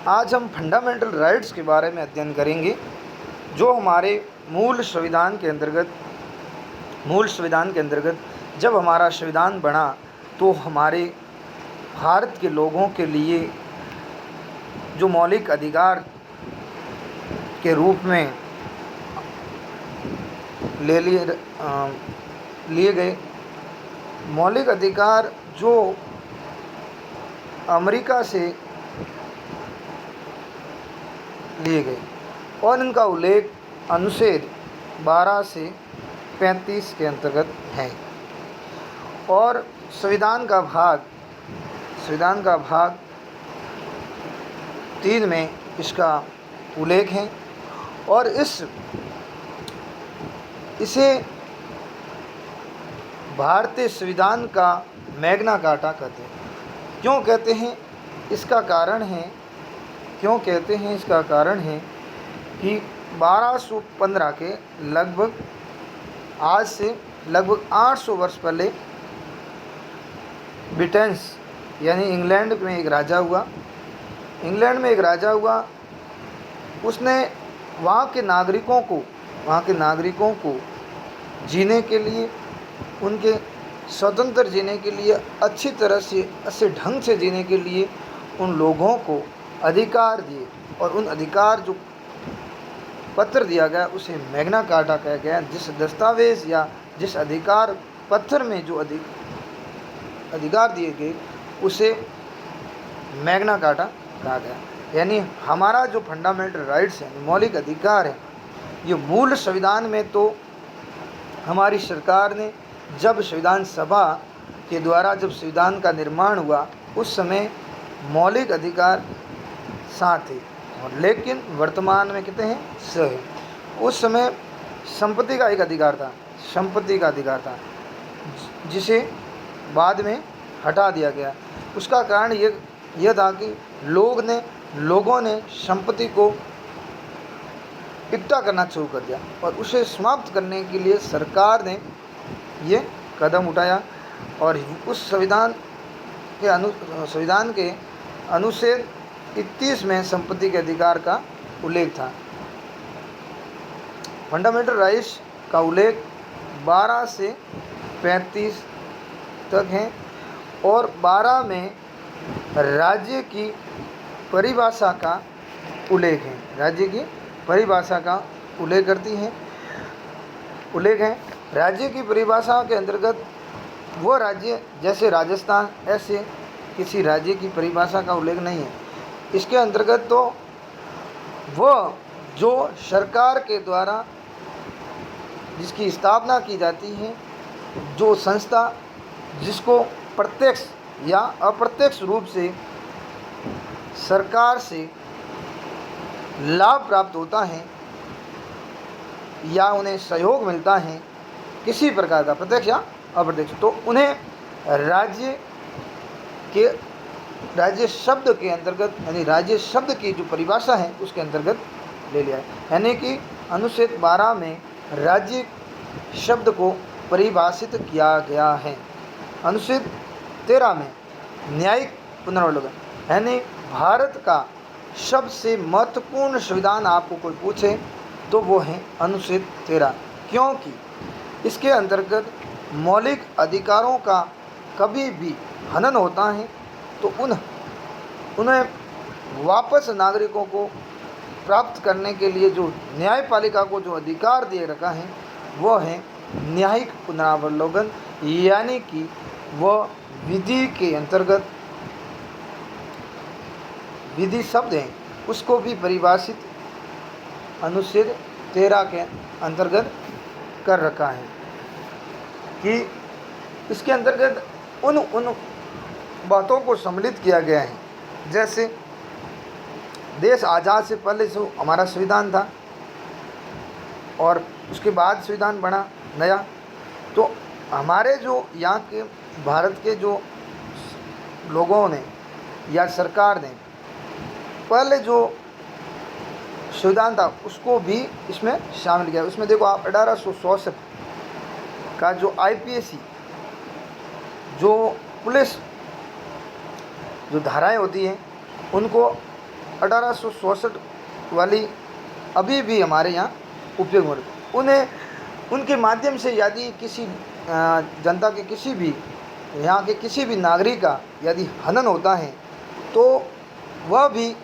आज हम fundamental rights के बारे में अध्ययन करेंगे, जो हमारे मूल संविधान के अंतर्गत जब हमारा संविधान बना तो हमारे भारत के लोगों के लिए जो मौलिक अधिकार के रूप में लिए गए मौलिक अधिकार जो अमेरिका से लिए गए और इनका उल्लेख अनुच्छेद 12 से 35 के अंतर्गत है और संविधान का भाग 3 में इसका उल्लेख है और इसे भारतीय संविधान का मैग्ना कार्टा कहते हैं। क्यों कहते हैं इसका कारण है कि 1215 के लगभग आज से लगभग 800 वर्ष पहले ब्रिटेन यानी इंग्लैंड में एक राजा हुआ। उसने वहाँ के नागरिकों को जीने के लिए, उनके स्वतंत्र जीने के लिए, अच्छी तरह से अच्छे ढंग से जीने के लिए उन लोगों को अधिकार दिए और उन अधिकार जो पत्र दिया गया उसे मैग्ना कार्टा कहा गया। जिस दस्तावेज़ या जिस अधिकार पत्र में जो अधिकार दिए गए उसे मैग्ना कार्टा कहा गया। यानी हमारा जो फंडामेंटल राइट्स हैं, मौलिक अधिकार हैं, ये मूल संविधान में तो हमारी सरकार ने जब संविधान सभा के द्वारा जब संविधान का निर्माण हुआ उस समय मौलिक अधिकार 7 थे, लेकिन वर्तमान में कितने हैं? 6 हैं। उस समय संपत्ति का अधिकार था जिसे बाद में हटा दिया गया। उसका कारण यह था कि लोगों ने संपत्ति को इकट्ठा करना शुरू कर दिया और उसे समाप्त करने के लिए सरकार ने ये कदम उठाया और उस संविधान के अनुच्छेद 31 में संपत्ति के अधिकार का उल्लेख था। फंडामेंटल राइट्स का उल्लेख 12 से 35 तक है और 12 में राज्य की परिभाषा का उल्लेख है। राज्य की परिभाषा का उल्लेख है। राज्य की परिभाषा के अंतर्गत वो राज्य जैसे राजस्थान, ऐसे किसी राज्य की परिभाषा का उल्लेख नहीं है। इसके अंतर्गत तो वो जो सरकार के द्वारा जिसकी स्थापना की जाती है, जो संस्था जिसको प्रत्यक्ष या अप्रत्यक्ष रूप से सरकार से लाभ प्राप्त होता है या उन्हें सहयोग मिलता है किसी प्रकार का, प्रत्यक्ष या अप्रत्यक्ष, तो उन्हें राज्य शब्द के अंतर्गत यानी राज्य शब्द की जो परिभाषा है उसके अंतर्गत ले लिया है। यानी कि अनुच्छेद 12 में राज्य शब्द को परिभाषित किया गया है। अनुच्छेद 13 में न्यायिक पुनर्वलोकन यानी भारत का सबसे महत्वपूर्ण संविधान आपको कोई पूछे तो वो है अनुच्छेद 13, क्योंकि इसके अंतर्गत मौलिक अधिकारों का कभी भी हनन होता है तो उन्हें वापस नागरिकों को प्राप्त करने के लिए जो न्यायपालिका को जो अधिकार दिए रखा है वो है न्यायिक पुनरावलोकन, यानी कि वह विधि के अंतर्गत विधि शब्द हैं उसको भी परिभाषित अनुच्छेद 13 के अंतर्गत कर रखा है कि इसके अंतर्गत उन बातों को सम्मिलित किया गया है। जैसे देश आज़ाद से पहले जो हमारा संविधान था और उसके बाद संविधान बना नया, तो हमारे जो यहाँ के भारत के जो लोगों ने या सरकार ने पहले जो संविधान था उसको भी इसमें शामिल किया। उसमें देखो आप 1864 का जो IPC जो पुलिस जो धाराएं होती हैं उनको 1866 वाली अभी भी हमारे यहाँ उपयोग हो रही। उन्हें उनके माध्यम से यदि किसी जनता के किसी भी यहाँ के किसी भी नागरिक का यदि हनन होता है तो वह भी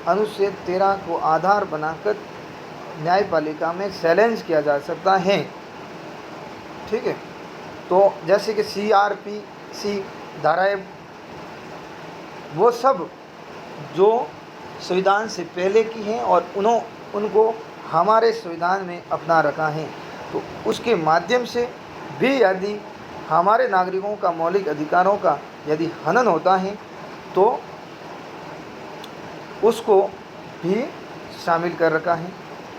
अनुच्छेद 13 को आधार बनाकर न्यायपालिका में चैलेंज किया जा सकता है। ठीक है, तो जैसे कि CRPC धाराएं वो सब जो संविधान से पहले की हैं और उनको हमारे संविधान में अपना रखा है, तो उसके माध्यम से भी यदि हमारे नागरिकों का मौलिक अधिकारों का यदि हनन होता है तो उसको भी शामिल कर रखा है।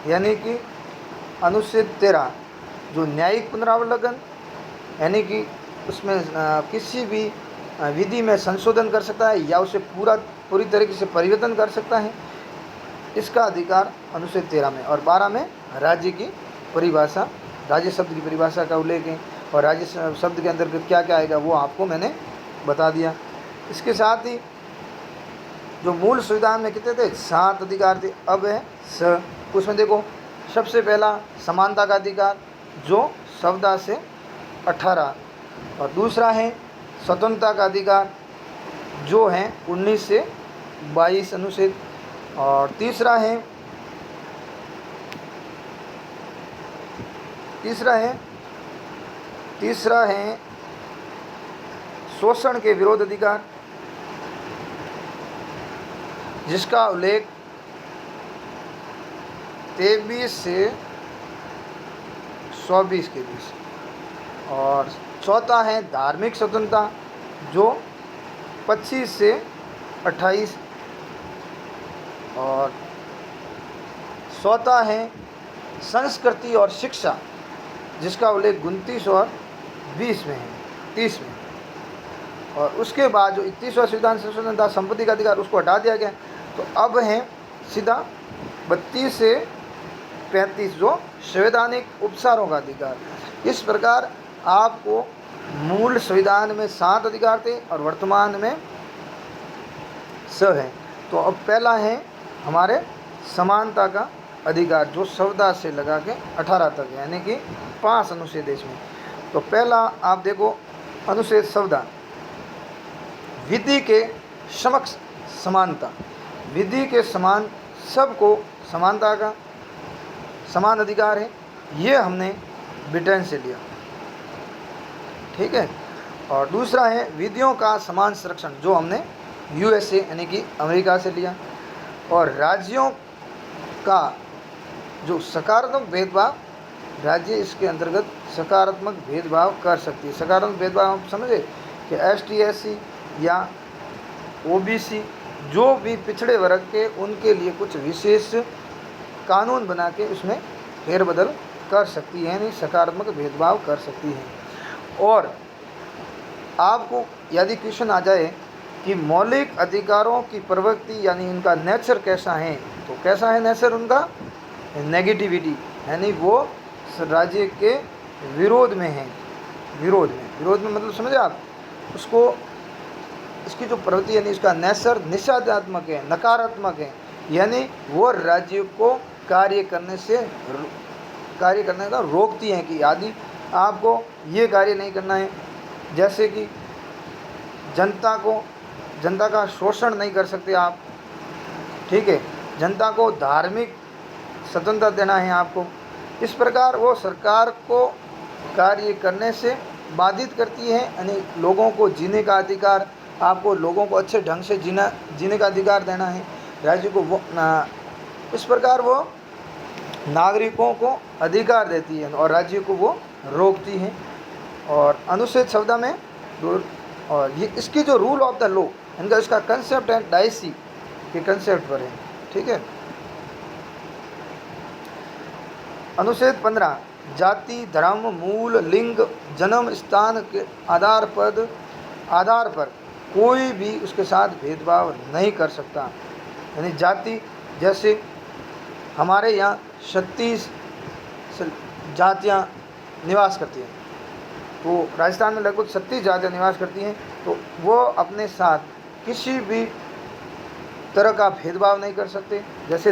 यानी कि अनुच्छेद 13 जो न्यायिक पुनरावलोकन, यानी कि उसमें किसी भी विधि में संशोधन कर सकता है या उसे पूरी तरीके से परिवर्तन कर सकता है, इसका अधिकार अनुच्छेद 13 में। और 12 में राज्य की परिभाषा, राज्य शब्द की परिभाषा का उल्लेख है और राज्य शब्द के अंतर्गत क्या क्या आएगा वो आपको मैंने बता दिया। इसके साथ ही जो मूल संविधान में कितने थे, 7 अधिकार थे, अब है 6। उसमें देखो सबसे पहला समानता का अधिकार जो 14 से 18, और दूसरा है स्वतंत्रता का अधिकार जो है 19 से 22 अनुच्छेद, और तीसरा है शोषण के विरोध अधिकार जिसका उल्लेख 23 से 24 के बीच, और चौथा है धार्मिक स्वतंत्रता जो 25 से 28, और चौथा है संस्कृति और शिक्षा जिसका उल्लेख 29 और 20 में है, 30 में। और उसके बाद जो 31वां संविधान संशोधन था संपत्ति का अधिकार, उसको हटा दिया गया, तो अब है सीधा 32 से 35 जो संवैधानिक उपचारों का अधिकार। इस प्रकार आपको मूल संविधान में 7 अधिकार थे और वर्तमान में 6 है। तो अब पहला है हमारे समानता का अधिकार जो 14 से लगा के 18 तक है, यानी कि 5 अनुच्छेद इसमें। तो पहला आप देखो अनुच्छेद 14, विधि के समक्ष समानता, विधि के समान सबको समानता का समान अधिकार है, ये हमने ब्रिटेन से लिया। ठीक है, और दूसरा है विधियों का समान संरक्षण जो हमने USA यानी कि अमेरिका से लिया, और राज्यों का जो सकारात्मक भेदभाव, राज्य इसके अंतर्गत सकारात्मक भेदभाव कर सकती है। सकारात्मक भेदभाव हम समझे कि ST SC या OBC जो भी पिछड़े वर्ग के उनके लिए कुछ विशेष कानून बना के उसमें फेरबदल कर सकती है, यानी सकारात्मक भेदभाव कर सकती है। और आपको यदि क्वेश्चन आ जाए कि मौलिक अधिकारों की प्रवृत्ति यानी उनका नेचर कैसा है, तो कैसा है नेचर उनका, नेगेटिविटी, यानी वो राज्य के विरोध में है। विरोध में मतलब समझे आप उसको, इसकी जो प्रवृत्ति यानी इसका नेचर निषेधात्मक है, नकारात्मक है, यानी वो राज्य को कार्य करने का रोकती हैं कि यदि आपको ये कार्य नहीं करना है, जैसे कि जनता का शोषण नहीं कर सकते आप। ठीक है, जनता को धार्मिक स्वतंत्रता देना है आपको। इस प्रकार वो सरकार को कार्य करने से बाधित करती है, यानी लोगों को जीने का अधिकार, आपको लोगों को अच्छे ढंग से जीने का अधिकार देना है राज्य को। वो इस प्रकार वो नागरिकों को अधिकार देती है और राज्य को वो रोकती है। और अनुच्छेद 14 में और ये इसकी जो रूल ऑफ द लॉ, इनका इसका कंसेप्ट है डाइसी के कंसेप्ट पर है। ठीक है, अनुच्छेद 15 जाति, धर्म, मूल, लिंग, जन्म स्थान के आधार पर कोई भी उसके साथ भेदभाव नहीं कर सकता। यानी जाति, जैसे हमारे यहाँ 36 जातियाँ निवास करती हैं, तो राजस्थान में लगभग 36 जातियाँ निवास करती हैं, तो वो अपने साथ किसी भी तरह का भेदभाव नहीं कर सकते। जैसे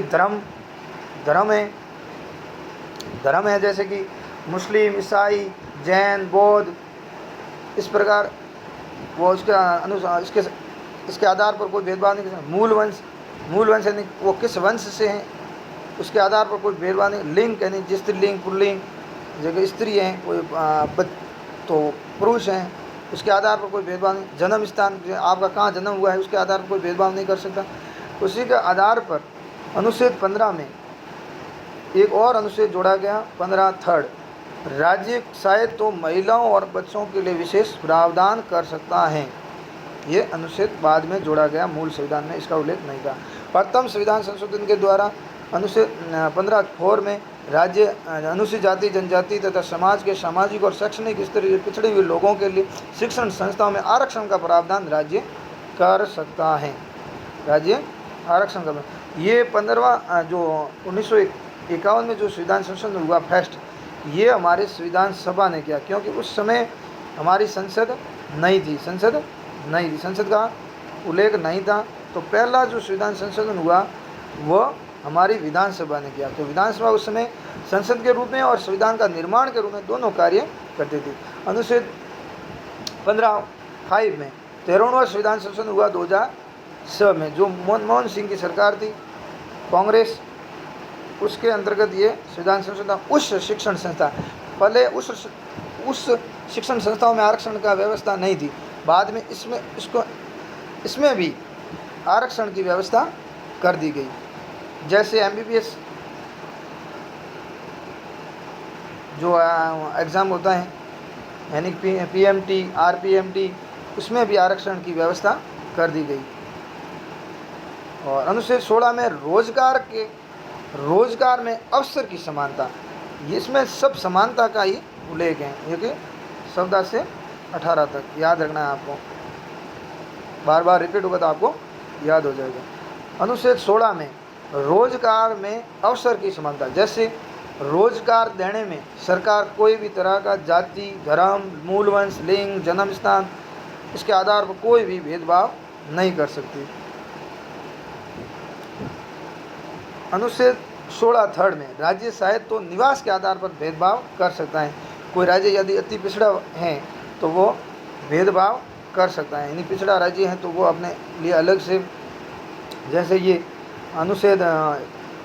धर्म है जैसे कि मुस्लिम, ईसाई, जैन, बौद्ध, इस प्रकार वो इसके अनुसार इसके आधार पर कोई भेदभाव नहीं कर सकते। मूल वंश यानी वो किस वंश से हैं उसके आधार पर कोई भेदभाव नहीं। लिंग यानी जिस स्त्रीलिंग पुल्लिंग, जगह स्त्री हैं, कोई तो पुरुष हैं, उसके आधार पर कोई भेदभाव नहीं। जन्म स्थान, आपका कहाँ जन्म हुआ है उसके आधार पर कोई भेदभाव नहीं कर सकता। उसी के आधार पर अनुच्छेद 15 में एक और अनुच्छेद जोड़ा गया, 15 थर्ड, राज्य शायद तो महिलाओं और बच्चों के लिए विशेष प्रावधान कर सकता है। ये अनुच्छेद बाद में जोड़ा गया, मूल संविधान में इसका उल्लेख नहीं था। प्रथम संविधान संशोधन के द्वारा अनुच्छेद 15(4) में राज्य अनुसूचित जाति, जनजाति तथा समाज के सामाजिक और शैक्षणिक स्तर से पिछड़े हुए लोगों के लिए शिक्षण संस्थाओं में आरक्षण का प्रावधान राज्य कर सकता है। राज्य आरक्षण का ये 15वां जो 1951 में जो संविधान संशोधन हुआ फर्स्ट, ये हमारे संविधान सभा ने किया, क्योंकि उस समय हमारी संसद नहीं थी, संसद का उल्लेख नहीं था। तो पहला जो संविधान संशोधन हुआ वह हमारी विधानसभा ने किया। तो विधानसभा उस समय संसद के रूप में और संविधान का निर्माण के रूप में दोनों कार्य करती थी। अनुच्छेद 15(5) में 13वां संविधान संशोधन हुआ 2006 में, जो मनमोहन सिंह की सरकार थी, कांग्रेस, उसके अंतर्गत ये संविधान संशोधन। उस शिक्षण संस्था, पहले उस शिक्षण संस्थाओं में आरक्षण का व्यवस्था नहीं थी, बाद में इसमें भी आरक्षण की व्यवस्था कर दी गई। जैसे MBBS जो एग्ज़ाम होता है, यानी PMT, RPMT, उसमें भी आरक्षण की व्यवस्था कर दी गई। और अनुच्छेद 16 में रोजगार में अवसर की समानता, इसमें सब समानता का ही उल्लेख है। ये कि 14 से 18 तक याद रखना है आपको, बार बार रिपीट होगा तो आपको याद हो जाएगा। अनुच्छेद 16 में रोजगार में अवसर की समानता, जैसे रोजगार देने में सरकार कोई भी तरह का जाति, धर्म, मूल वंश, लिंग, जन्म स्थान, इसके आधार पर कोई भी भेदभाव नहीं कर सकती। अनुच्छेद 16 थर्ड में राज्य शायद तो निवास के आधार पर भेदभाव कर सकता है। कोई राज्य यदि अति पिछड़ा है तो वो भेदभाव कर सकता है, यानी पिछड़ा राज्य है तो वो अपने लिए अलग से, जैसे ये अनुच्छेद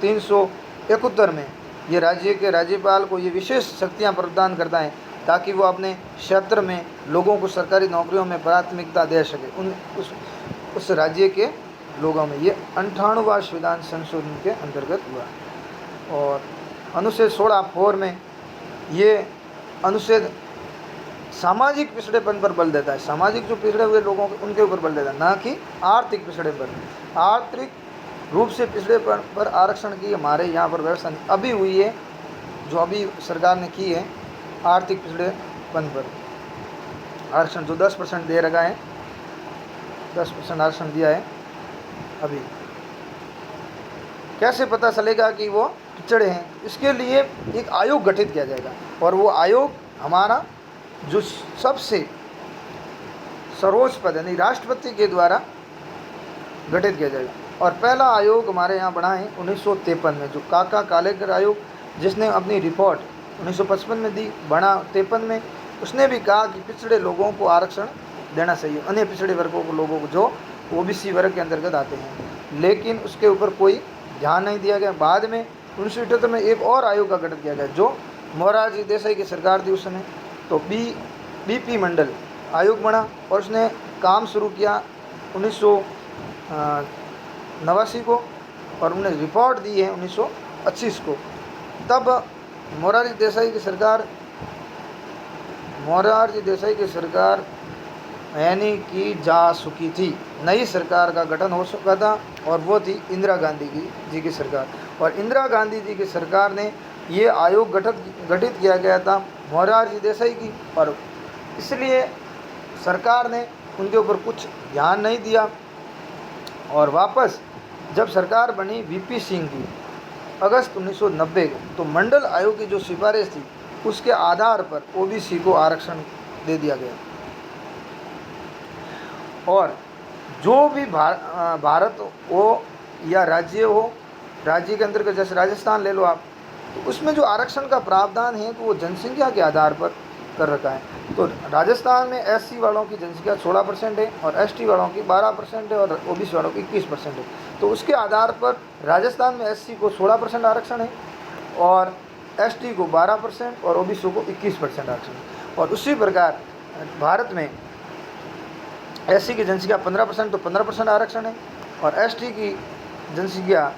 371 में ये राज्य के राज्यपाल को ये विशेष शक्तियां प्रदान करता है ताकि वो अपने क्षेत्र में लोगों को सरकारी नौकरियों में प्राथमिकता दे सके उस राज्य के लोगों में। ये 98वां संविधान संशोधन के अंतर्गत हुआ। और अनुच्छेद 16(4) में ये अनुच्छेद सामाजिक पिछड़ेपन पर बल देता है, सामाजिक जो पिछड़े हुए लोगों उनके ऊपर बल देता है, ना कि आर्थिक पिछड़े पर। आर्थिक रूप से पिछड़ेपन पर आरक्षण की हमारे यहाँ पर व्यवस्था नहीं अभी हुई है, जो अभी सरकार ने की है। आर्थिक पिछड़ेपन पर आरक्षण जो 10% दे रखा है, 10% आरक्षण दिया है। अभी कैसे पता चलेगा कि वो पिछड़े हैं? इसके लिए एक आयोग गठित किया जाएगा, और वो आयोग हमारा जो सबसे सर्वोच्च पद यानी राष्ट्रपति के द्वारा गठित किया जाएगा। और पहला आयोग हमारे यहाँ बना है 1953 में, जो काका कालेकर आयोग, जिसने अपनी रिपोर्ट 1955 में दी, बना 53 में। उसने भी कहा कि पिछड़े लोगों को आरक्षण देना चाहिए, अन्य पिछड़े वर्गों को, लोगों को जो OBC वर्ग के अंतर्गत आते हैं, लेकिन उसके ऊपर कोई ध्यान नहीं दिया गया। बाद में 1978 में एक और आयोग का गठन किया गया, जो मोरारजी देसाई की सरकार थी उस समय, तो BP मंडल आयोग बना, और उसने काम शुरू किया 1989 को, और उन्हें रिपोर्ट दी है 1925 को। तब मोरारजी देसाई की सरकार यानी कि जा चुकी थी, नई सरकार का गठन हो चुका था, और वो थी इंदिरा गांधी जी की सरकार। और इंदिरा गांधी जी की सरकार ने ये आयोग गठित किया गया था मोरारजी देसाई की, और इसलिए सरकार ने उनके ऊपर कुछ ध्यान नहीं दिया। और वापस जब सरकार बनी VP सिंह की अगस्त 1990, तो मंडल आयोग की जो सिफारिश थी उसके आधार पर OBC को आरक्षण दे दिया गया। और जो भी भारत हो या राज्य हो, राज्य के अंतर्गत जैसे राजस्थान ले लो आप, तो उसमें जो आरक्षण का प्रावधान है तो वो जनसंख्या के आधार पर कर रखा है। तो राजस्थान में एससी वालों की जनसंख्या 16% है और एसटी वालों की 12% है और ओबीसी वालों की 21% है। तो उसके आधार पर राजस्थान में एससी को 16% आरक्षण है और एसटी को 12% और ओबीसी को 21% आरक्षण है। और उसी प्रकार भारत में एससी की जनसंख्या 15% तो 15% आरक्षण है और एसटी की जनसंख्या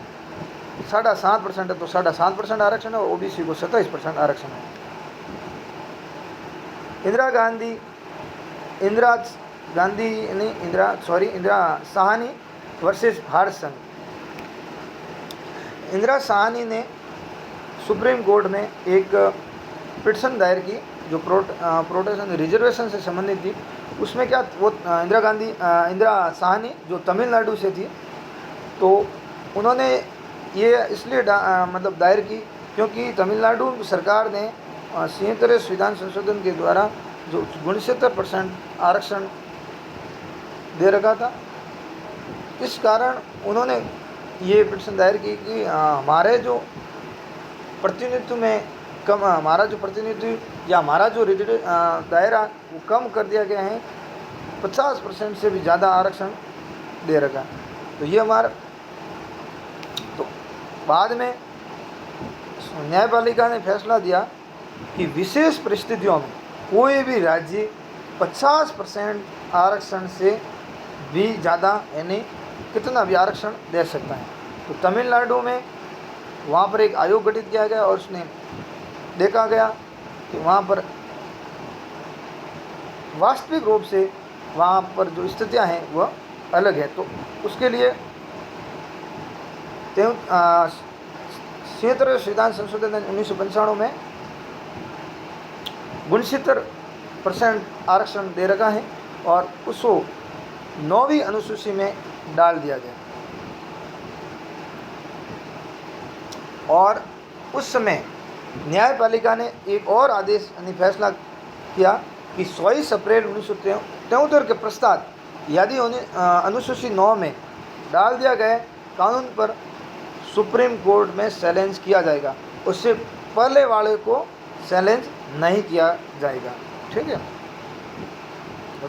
7.5% है तो 7.5% आरक्षण है और ओबीसी को 27% आरक्षण है। इंदिरा साहनी वर्सेस भारत संघ। इंदिरा साहनी ने सुप्रीम कोर्ट में एक पिटीशन दायर की जो प्रोटेक्शन रिजर्वेशन से संबंधित थी। उसमें क्या वो इंदिरा साहनी जो तमिलनाडु से थी, तो उन्होंने ये इसलिए मतलब दायर की क्योंकि तमिलनाडु सरकार ने 77वें संविधान संशोधन के द्वारा जो 69% आरक्षण दे रखा था। इस कारण उन्होंने ये पिटीशन दायर की कि हमारे जो प्रतिनिधित्व में कम, हमारा जो प्रतिनिधित्व या हमारा जो दायरा वो कम कर दिया गया है, 50% से भी ज़्यादा आरक्षण दे रखा है। तो ये हमारा, तो बाद में न्यायपालिका ने फैसला दिया कि विशेष परिस्थितियों में कोई भी राज्य 50% आरक्षण से भी ज़्यादा यानी कितना भी आरक्षण दे सकता है। तो तमिलनाडु में वहाँ पर एक आयोग गठित किया गया और उसने देखा गया कि वहाँ पर वास्तविक रूप से वहाँ पर जो स्थितियाँ हैं वह अलग है। तो उसके लिए 77वें संविधान संशोधन 1995 में 69% आरक्षण दे रखा है और उसको 9वीं अनुसूची में डाल दिया गया। और उस समय न्यायपालिका ने एक और आदेश यानी फैसला किया कि 24 अप्रैल 1973 के पश्चात यदि अनुसूची 9 में डाल दिया गया कानून पर सुप्रीम कोर्ट में चैलेंज किया जाएगा, उससे पहले वाले को चैलेंज नहीं किया जाएगा। ठीक है,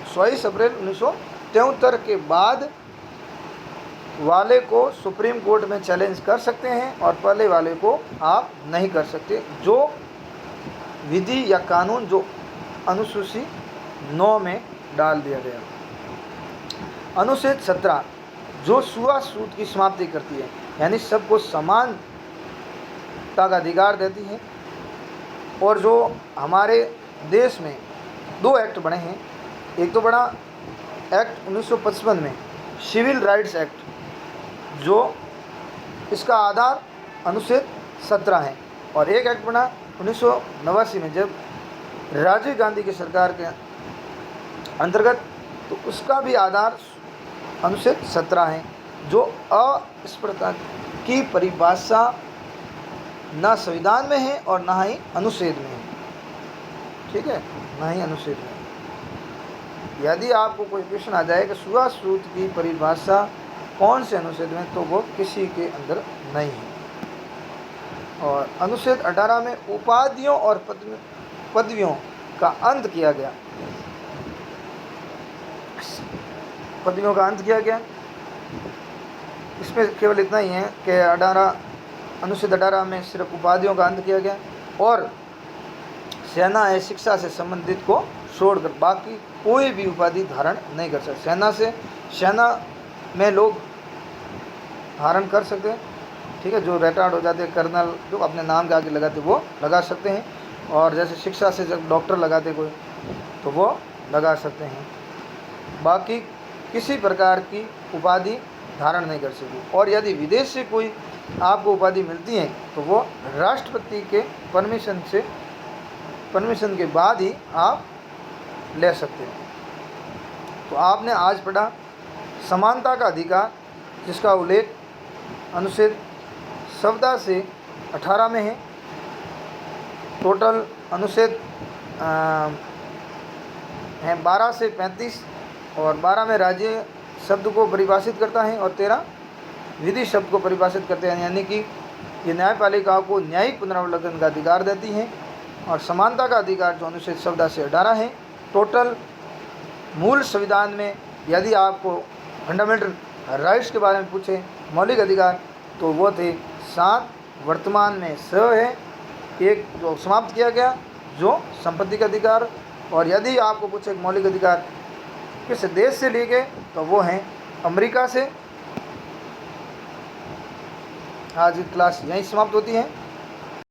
24 अप्रैल 1973 के बाद वाले को सुप्रीम कोर्ट में चैलेंज कर सकते हैं और पहले वाले को आप नहीं कर सकते। जो विधि या कानून जो अनुसूची 9 में डाल दिया गया। अनुच्छेद 17 जो छुआछूत की समाप्ति करती है, यानी सबको समानता का अधिकार देती है। और जो हमारे देश में 2 एक्ट बने हैं, एक तो बड़ा एक्ट 1955 में सिविल राइट्स एक्ट, जो इसका आधार अनुच्छेद 17 है, और एक एक्ट बना 1989 में जब राजीव गांधी की सरकार के अंतर्गत, तो उसका भी आधार अनुच्छेद 17 है, जो अस्पृश्यता की परिभाषा ना संविधान में है और ना ही अनुच्छेद में है। ठीक है, ना ही अनुच्छेद में। यदि आपको कोई क्वेश्चन आ जाए कि छुआछूत की परिभाषा कौन से अनुच्छेद में, तो वो किसी के अंदर नहीं है। और अनुच्छेद 18 में उपाधियों और पदवियों का अंत किया गया। पदवियों का अंत किया गया, इसमें केवल इतना ही है कि अनुच्छेद 18 में सिर्फ उपाधियों का अंत किया गया और सेना या शिक्षा से संबंधित को छोड़कर बाकी कोई भी उपाधि धारण नहीं कर सकते। सेना में लोग धारण कर सकते हैं। ठीक है, जो रिटायर्ड हो जाते हैं, कर्नल जो अपने नाम के आगे लगाते वो लगा सकते हैं, और जैसे शिक्षा से जब डॉक्टर लगाते कोई तो वो लगा सकते हैं। बाकी किसी प्रकार की उपाधि धारण नहीं कर सकते। और यदि विदेश से कोई आपको उपाधि मिलती है तो वो राष्ट्रपति के परमिशन के बाद ही आप ले सकते हैं। तो आपने आज पढ़ा समानता का अधिकार, जिसका उल्लेख अनुच्छेद 14 से 18 में है। टोटल अनुच्छेद हैं 12 से 35 और 12 में राज्य शब्द को परिभाषित करता है और 13 विधि शब्द को परिभाषित करते हैं, यानी कि ये न्यायपालिकाओं को न्यायिक पुनरावलोकन का अधिकार देती हैं। और समानता का अधिकार जो अनुच्छेद 14 से 18 है। टोटल मूल संविधान में यदि आपको फंडामेंटल राइट्स के बारे में पूछे, मौलिक अधिकार, तो वो थे 7, वर्तमान में 6 है, एक जो समाप्त किया गया जो संपत्ति का अधिकार। और यदि आपको पूछे मौलिक अधिकार किस देश से लिए गए, तो वो हैं अमेरिका से। आज की क्लास यहीं समाप्त होती है।